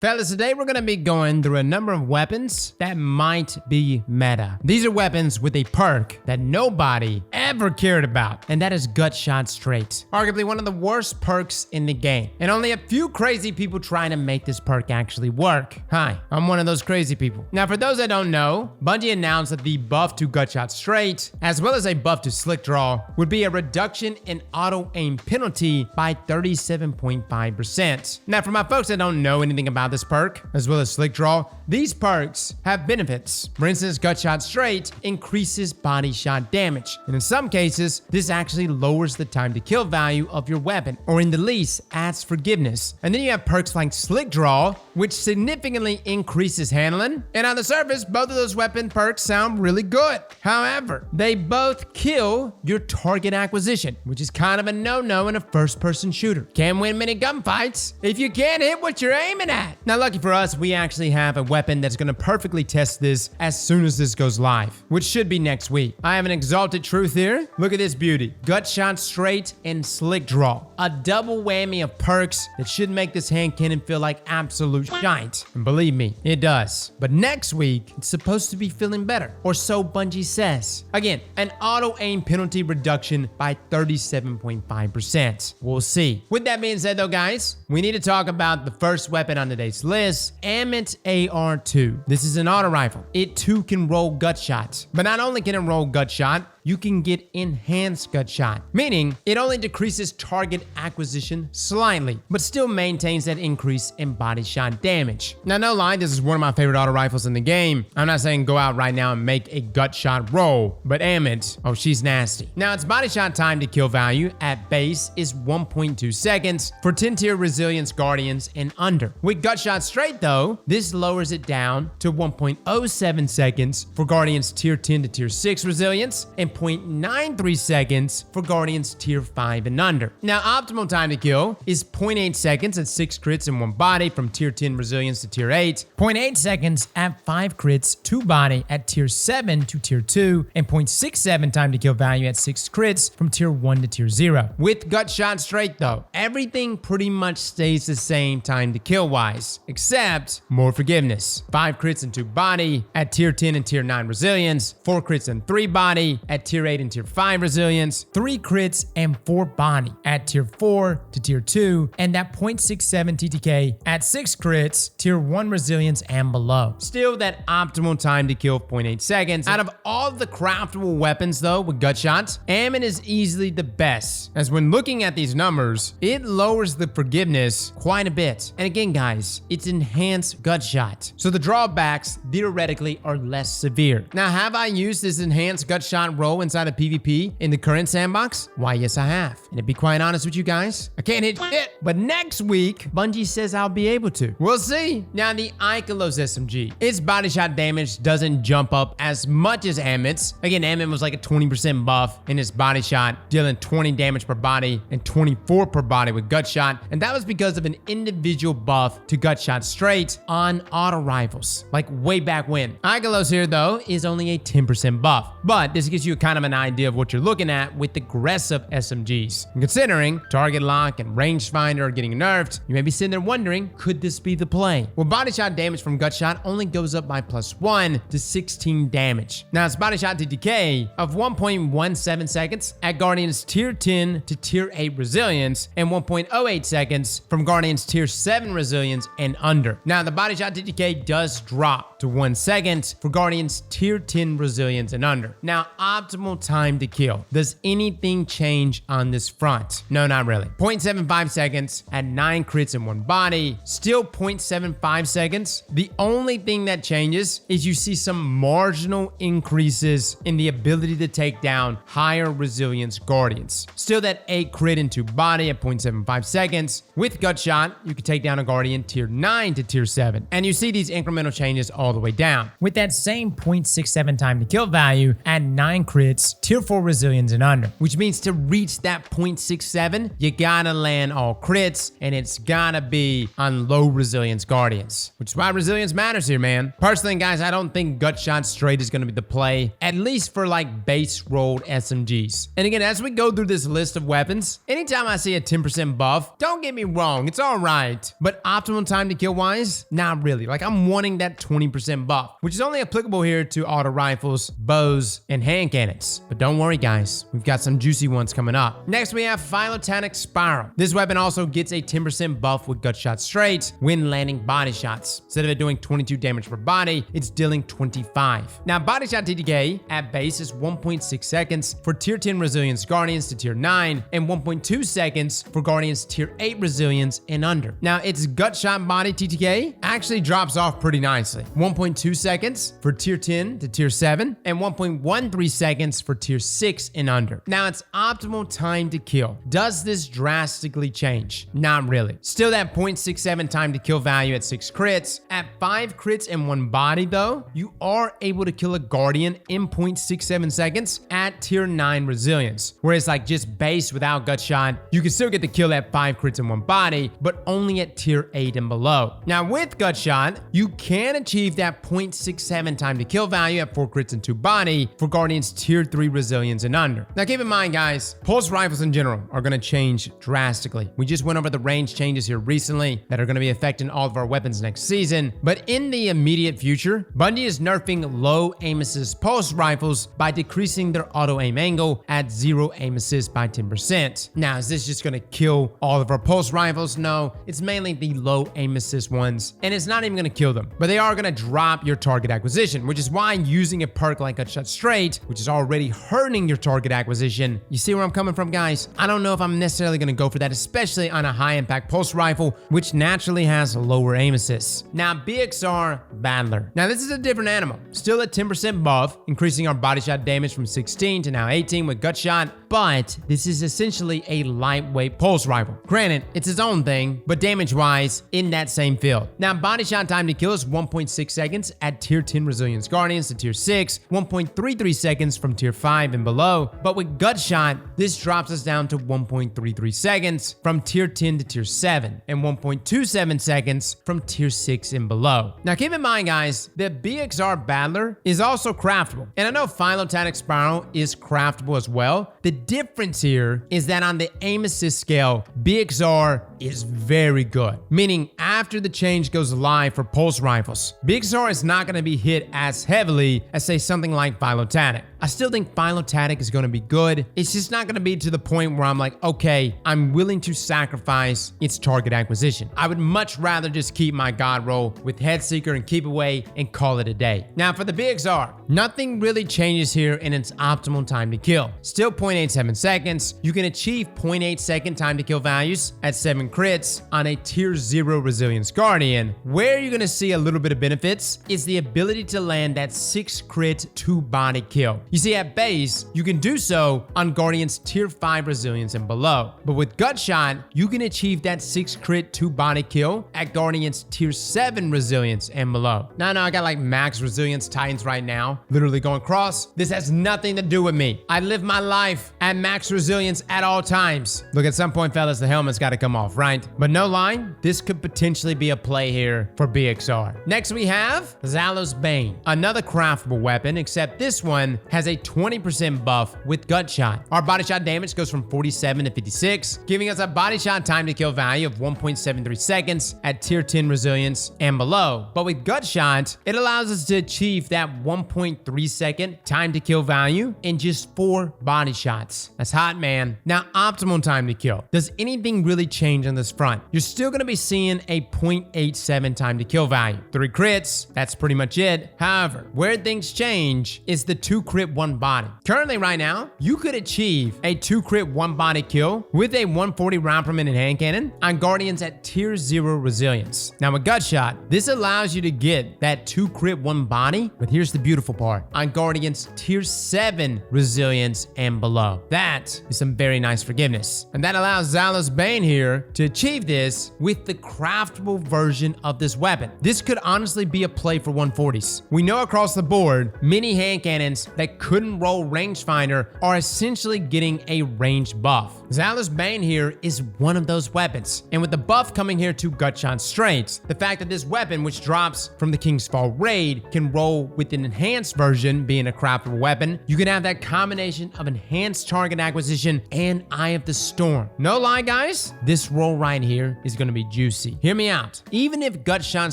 Fellas, today we're going to be going through a number of weapons that might be meta. These are weapons with a perk that nobody ever cared about, and that is Gutshot Straight. Arguably one of the worst perks in the game, and only a few crazy people trying to make this perk actually work. Hi, I'm one of those crazy people. Now, for those that don't know, Bungie announced that the buff to Gutshot Straight, as well as a buff to Slick Draw, would be a reduction in auto-aim penalty by 37.5%. Now, for my folks that don't know anything about this perk, as well as Slick Draw, these perks have benefits. For instance, Gutshot Straight increases body shot damage, and in some cases, this actually lowers the time to kill value of your weapon, or in the least, adds forgiveness. And then you have perks like Slick Draw, which significantly increases handling, and on the surface, both of those weapon perks sound really good. However, they both kill your target acquisition, which is kind of a no-no in a first-person shooter. Can't win many gunfights if you can't hit what you're aiming at. Now, lucky for us, we actually have a weapon that's going to perfectly test this as soon as this goes live, which should be next week. I have an exalted truth here. Look at this beauty. Gutshot Straight and Slick Draw. A double whammy of perks that should make this hand cannon feel like absolute giant. And believe me, it does. But next week, it's supposed to be feeling better, or so Bungie says. Again, an auto-aim penalty reduction by 37.5%. We'll see. With that being said though, guys, we need to talk about the first weapon on today's list, Ammit AR2. This is an auto rifle. It too can roll Gutshot. But not only can it roll Gutshot, you can get enhanced Gutshot, meaning it only decreases target acquisition slightly, but still maintains that increase in body shot damage. Now, no lie, this is one of my favorite auto rifles in the game. I'm not saying go out right now and make a Gutshot roll, but Ammit, oh, she's nasty. Now, its body shot time to kill value at base is 1.2 seconds for 10 tier resilience guardians and under. With Gutshot Straight though, this lowers it down to 1.07 seconds for guardians tier 10 to tier 6 resilience, and 0.93 seconds for guardians tier 5 and under. Now, optimal time to kill is 0.8 seconds at 6 crits in one body from tier 10 resilience to tier 8, 0.8 seconds at 5 crits 2 body at tier 7 to tier 2, and 0.67 time to kill value at 6 crits from tier 1 to tier 0. With Gutshot Straight though, everything pretty much stays the same time to kill wise, except more forgiveness. 5 crits and 2 body at tier 10 and tier 9 resilience, 4 crits and 3 body at tier 8 and tier 5 resilience, 3 crits and 4 body at tier 4 to tier 2, and that 0.67 TTK at 6 crits, tier 1 resilience and below. Still that optimal time to kill 0.8 seconds. Out of all the craftable weapons though with Gutshot, Ammit is easily the best, as when looking at these numbers, it lowers the forgiveness quite a bit. And again guys, it's enhanced Gutshot, so the drawbacks theoretically are less severe. Now, have I used this enhanced Gutshot roll inside of PvP in the current sandbox? Why, yes I have. And to be quite honest with you guys, I can't hit shit. But next week, Bungie says I'll be able to. We'll see. Now, the Ikelos SMG. Its body shot damage doesn't jump up as much as Ammit's. Again, Ammit was like a 20% buff in its body shot, dealing 20 damage per body and 24 per body with Gutshot. And that was because of an individual buff to Gutshot Straight on auto rifles, like way back when. Ikelos here though is only a 10% buff, but this gives you kind of an idea of what you're looking at with aggressive SMGs. And considering target lock and rangefinder are getting nerfed, you may be sitting there wondering, could this be the play? Well, body shot damage from Gutshot only goes up by +1 to 16 damage. Now, its body shot to decay of 1.17 seconds at Guardians tier 10 to tier 8 resilience, and 1.08 seconds from Guardians tier 7 resilience and under. Now, the body shot to decay does drop to 1 second for Guardians tier 10 resilience and under. Now, optimal time to kill. Does anything change on this front? No, not really. 0.75 seconds at 9 crits in one body, still 0.75 seconds. The only thing that changes is you see some marginal increases in the ability to take down higher resilience guardians. Still that 8 crit into body at 0.75 seconds. With Gutshot, you can take down a guardian tier 9 to tier 7. And you see these incremental changes all the way down. With that same 0.67 time to kill value at 9 crits crits, tier 4 resilience and under, which means to reach that 0.67, you gotta land all crits, and it's gotta be on low resilience guardians, which is why resilience matters here, man. Personally, guys, I don't think Gutshot straight is gonna be the play, at least for like base rolled SMGs. And again, as we go through this list of weapons, anytime I see a 10% buff, don't get me wrong, it's all right, but optimal time to kill wise, not really. Like, I'm wanting that 20% buff, which is only applicable here to auto rifles, bows, and hand cannons. But don't worry, guys, we've got some juicy ones coming up. Next, we have Phyllotactic Spiral. This weapon also gets a 10% buff with Gutshot straight when landing body shots. Instead of it doing 22 damage per body, it's dealing 25. Now, body shot TTK at base is 1.6 seconds for tier 10 resilience guardians to tier 9, and 1.2 seconds for guardians tier 8 resilience and under. Now, its Gutshot body TTK actually drops off pretty nicely. 1.2 seconds for tier 10 to tier 7, and 1.13 seconds for tier 6 and under. Now, its optimal time to kill. Does this drastically change? Not really. Still that 0.67 time to kill value at 6 crits. At 5 crits and 1 body though, you are able to kill a guardian in 0.67 seconds at tier 9 resilience. Whereas like just base without Gutshot, you can still get the kill at 5 crits and 1 body, but only at tier 8 and below. Now with Gutshot, you can achieve that 0.67 time to kill value at 4 crits and 2 body for guardians tier 3 resilience and under. Now keep in mind, guys, pulse rifles in general are going to change drastically. We just went over the range changes here recently that are going to be affecting all of our weapons next season, but in the immediate future, Bungie is nerfing low aim assist pulse rifles by decreasing their auto aim angle at 0 aim assist by 10%. Now, is this just going to kill all of our pulse rifles? No, it's mainly the low aim assist ones, and it's not even going to kill them, but they are going to drop your target acquisition, which is why using a perk like Gutshot straight, which is already hurting your target acquisition. You see where I'm coming from, guys? I don't know if I'm necessarily going to go for that, especially on a high impact pulse rifle, which naturally has lower aim assists. Now, BxR Battler. Now, this is a different animal. Still at 10% buff, increasing our body shot damage from 16 to now 18 with Gutshot, but this is essentially a lightweight pulse rifle. Granted, it's its own thing, but damage-wise, in that same field. Now, body shot time to kill is 1.6 seconds at tier 10 resilience guardians to tier 6, 1.33 seconds from tier 5 and below, but with Gutshot, this drops us down to 1.33 seconds from tier 10 to tier 7, and 1.27 seconds from tier 6 and below. Now, keep in mind, guys, that BxR Battler is also craftable, and I know Phyllotactic Spiral is craftable as well. The difference here is that on the aim assist scale, BxR is very good, meaning after the change goes live for pulse rifles, BxR is not going to be hit as heavily as, say, something like Phyllotactic. I still think Phyllotactic is going to be good. It's just not going to be to the point where I'm like, okay, I'm willing to sacrifice its target acquisition. I would much rather just keep my god roll with Headseeker and keep away and call it a day. Now for the BxR, nothing really changes here in its optimal time to kill. Still 0.87 seconds. You can achieve 0.8 second time to kill values at 7 crits on a tier 0 resilience guardian. Where you're going to see a little bit of benefits is the ability to land that 6 crit 2 body kill. You see, at base, you can do so on guardians tier 5 resilience and below, but with Gutshot, you can achieve that 6 crit 2 body kill at guardians tier 7 resilience and below. Now, I got like max resilience titans right now, literally going cross. This has nothing to do with me. I live my life at max resilience at all times. Look, at some point, fellas, the helmet's got to come off, right? But no lie, this could potentially be a play here for BxR. Next, we have Zaouli's Bane, another craftable weapon, except this one has a 20% buff with Gutshot. Our body shot damage goes from 47 to 56, giving us a body shot time to kill value of 1.73 seconds at tier 10 resilience and below. But with Gutshot, it allows us to achieve that 1.3 second time to kill value in just 4 body shots. That's hot, man. Now, optimal time to kill. Does anything really change on this front? You're still going to be seeing a 0.87 time to kill value. 3 crits, that's pretty much it. However, where things change is the 2 crit 1 body. Currently, right now, you could achieve a 2 crit 1 body kill with a 140 round per minute hand cannon on guardians at tier 0 resilience. Now, with Gutshot, this allows you to get that 2 crit 1 body, but here's the beautiful part, on guardians tier 7 resilience and below. That is some very nice forgiveness, and that allows Zaouli's Bane here to to achieve this with the craftable version of this weapon. This could honestly be a play for 140s. We know across the board, many hand cannons that couldn't roll rangefinder are essentially getting a range buff. Zaouli's Bane here is one of those weapons, and with the buff coming here to Gutshot straight, the fact that this weapon, which drops from the King's Fall raid, can roll with an enhanced version, being a craftable weapon, you can have that combination of enhanced target acquisition and Eye of the Storm. No lie, guys, this roll right here is going to be juicy. Hear me out. Even if Gutshot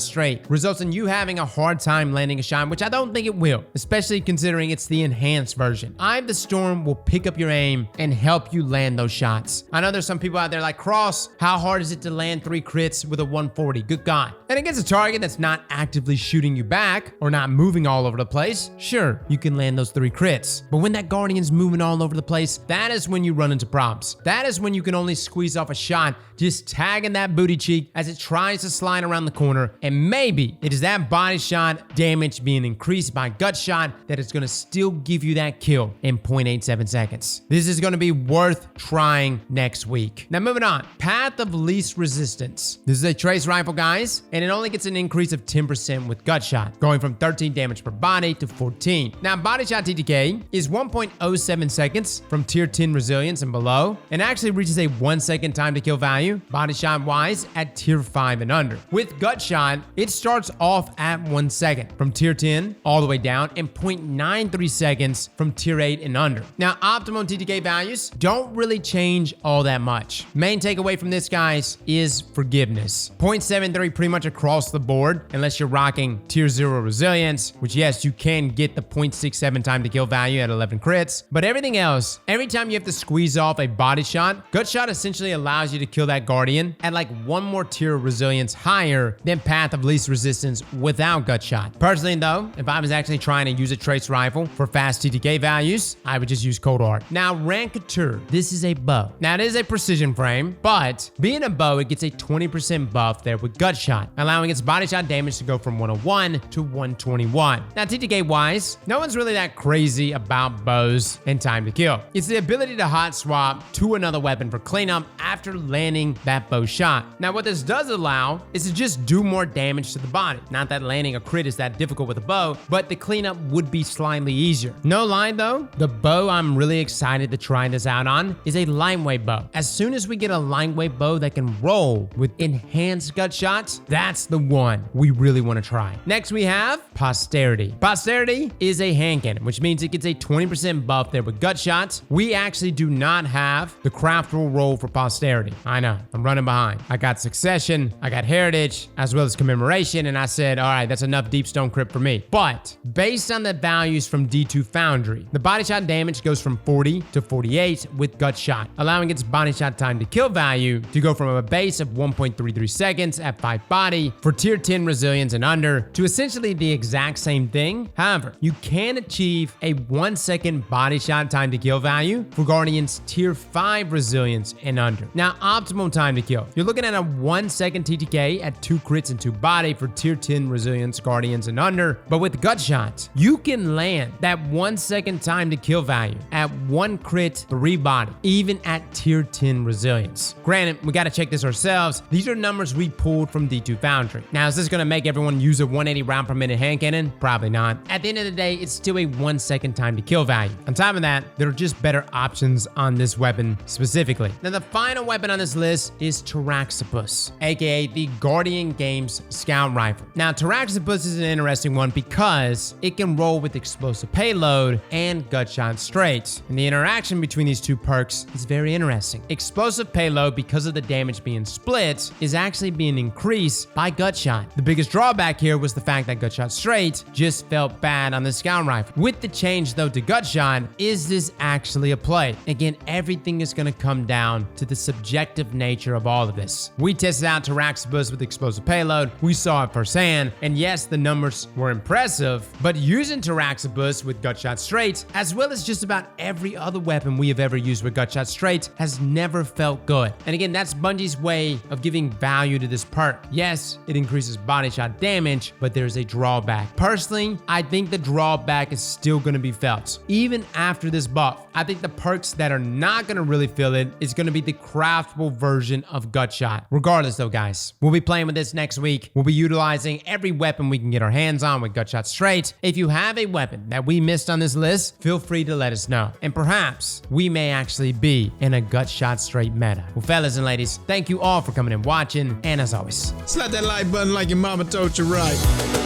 straight results in you having a hard time landing a shot, which I don't think it will, especially considering it's the enhanced version, Eye of the Storm will pick up your aim and help you land those shots. I know there's some people out there like, Cross, how hard is it to land 3 crits with a 140? Good God. And against a target that's not actively shooting you back or not moving all over the place, sure, you can land those 3 crits. But when that Guardian's moving all over the place, that is when you run into problems. That is when you can only squeeze off a shot just tagging that booty cheek as it tries to slide around the corner, and maybe it is that body shot damage being increased by Gutshot that is going to still give you that kill in 0.87 seconds. This is going to be worth trying next week. Now moving on, Path of Least Resistance. This is a trace rifle, guys, and it only gets an increase of 10% with Gutshot, going from 13 damage per body to 14. Now body shot TTK is 1.07 seconds from tier 10 resilience and below, and actually reaches a 1 second time to kill value body shot wise at tier 5 and under. With Gutshot, it starts off at 1 second from tier 10 all the way down, and 0.93 seconds from tier 8 and under. Now optimum TTK values don't really change all that much. Main takeaway from this, guys, is forgiveness. 0.73 pretty much across the board, unless you're rocking tier 0 resilience, which yes, you can get the 0.67 time to kill value at 11 crits, but everything else, every time you have to squeeze off a body shot, Gutshot essentially allows you to kill that Guardian at like 1 more tier of resilience higher than Path of Least Resistance without Gutshot. Personally though, if I was actually trying to use a trace rifle for fast TTK values, I would just use Cold Hard. Now Raconteur, this is a bow. Now it is a precision frame, but being a bow, it gets a 20% buff there with Gutshot, allowing its body shot damage to go from 101 to 121. Now TTK wise, no one's really that crazy about bows and time to kill. It's the ability to hot swap to another weapon for cleanup after landing that bow shot. Now what this does allow is to just do more damage to the body. Not that landing a crit is that difficult with a bow, but the cleanup would be slightly easier. No lie though, the bow I'm really excited to try this out on is a lightweight bow. As soon as we get a lightweight bow that can roll with enhanced Gutshots, that's the one we really want to try. Next we have Posterity. Posterity is a hand cannon, which means it gets a 20% buff there with Gutshots. We actually do not have the craftable roll for Posterity. I know, I'm running behind. I got Succession, I got Heritage, as well as Commemoration, and I said, all right, that's enough Deep Stone Crypt for me. But based on the values from D2 Foundry, the body shot damage goes from 40 to 48 with Gutshot, allowing its body shot time to kill value to go from a base of 1.33 seconds at 5 body for tier 10 resilience and under to essentially the exact same thing. However, you can achieve a 1 second body shot time to kill value for Guardians tier 5 resilience and under. Now, optimal time to kill. You're looking at a 1 second TTK at 2 crits and 2 body for tier 10 resilience, Guardians and under. But with Gutshots, you can land that 1 second time to kill value at 1 crit, 3 body, even at tier 10 resilience. Granted, we got to check this ourselves. These are numbers we pulled from D2 Foundry. Now, is this going to make everyone use a 180 round per minute hand cannon? Probably not. At the end of the day, it's still a 1 second time to kill value. On top of that, there are just better options on this weapon specifically. Now, the final weapon on this list is Taraxippos, aka the Guardian Games Scout Rifle. Now, Taraxippos is an interesting one because it can roll with explosive payload and Gutshot straight, and the interaction between these two perks is very interesting. Explosive payload, because of the damage being split, is actually being increased by Gutshot. The biggest drawback here was the fact that Gutshot straight just felt bad on the Scout Rifle. With the change though to Gutshot, is this actually a play? Again, everything is going to come down to the subjective nature of all of this. We tested out Taraxippos with explosive payload, we saw it firsthand, and yes, the numbers were impressive, but using Taraxippos with Gutshot straight, as well as just about every other weapon we have ever used with Gutshot straight, has never felt good. And again, that's Bungie's way of giving value to this perk. Yes, yes, it increases body shot damage, but there's a drawback. Personally, I think the drawback is still going to be felt. Even after this buff, I think the perks that are not going to really feel it is going to be the craftable version of Gutshot. Regardless though, guys, we'll be playing with this next week. We'll be utilizing every weapon we can get our hands on with Gutshot straight. If you have a weapon that we missed on this list, feel free to let us know. And perhaps we may actually be in a Gutshot straight meta. Well, fellas and ladies, thank you all for coming and watching. And as always, Slap that like button like your mama told you right.